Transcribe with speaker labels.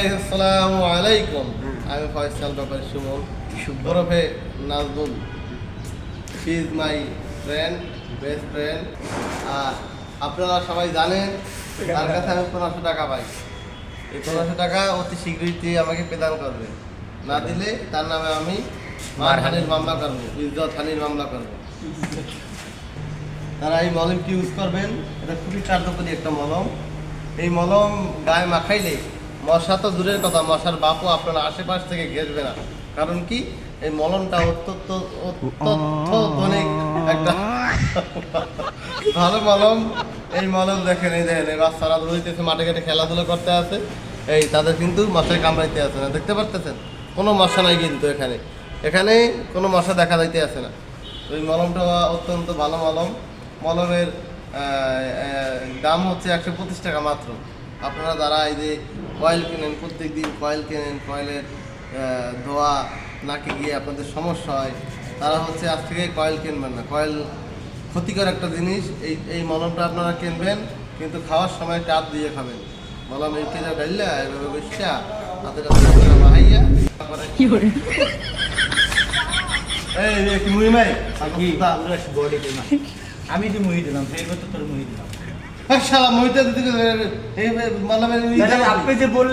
Speaker 1: ভাই আসসালামু আলাইকুম। আমি ফয়সাল ব্যাপারী সুমন ওরফে Nazmul. He is my friend, best friend. আর আপনারা সবাই জানেন তার কাছে আমি 1500 টাকা পাই। এই 1500 টাকা অতি শীঘ্রই আমাকে প্রদান করবে, না দিলে তার নামে আমি মারহানির মামলা করবো, ইজ্জত হানির মামলা করবো। তারা এই মলমটি ইউজ করবেন, এটা খুবই কার্যকরী একটা মলম। এই মলম গায়ে মাখাইলে মশা তো দূরের কথা, মশার বাপও আপনার আশেপাশ থেকে ঘেরবে না। কারণ কি, এই মলমটা অত্যধিক একটা ভালো মলম। এই মলম দেখেন, এই দেখেন এই বাচ্চারা ধরতেছে, মাঠে ঘাটে খেলাধুলা করতে আছে, এই তাদের কিন্তু মশায় কামড়াইতে আছে না, দেখতে পারতেছেন? কোনো মশা নাই কিন্তু এখানে এখানে কোনো মশা দেখা যাইতে আছে না। তো এই মলমটা অত্যন্ত ভালো মলম। মলমের দাম হচ্ছে 125 টাকা মাত্র। আপনারা যারা এই যে কয়েল কেনেন, প্রত্যেক দিন কয়েল কেনেন, কয়েলের ধোয়া নাকে গিয়ে আপনাদের সমস্যা হয়, তারা হচ্ছে আজ থেকে কয়েল কিনবেন না। কয়েল ক্ষতিকর একটা জিনিস। এই মলমটা আপনারা কিনবেন, কিন্তু খাওয়ার সময় টাপ দিয়ে খাবেন। মলম এই কেনা ডাইলা এভাবে বসা হাতের বাহাইয়া এই কি মুই মাই
Speaker 2: আমি যে মুহি দিলাম সেই কথা তোর মুহি দিলাম।
Speaker 1: শালা মইটা দিতে এই মলমের
Speaker 2: আপনি যে বললেন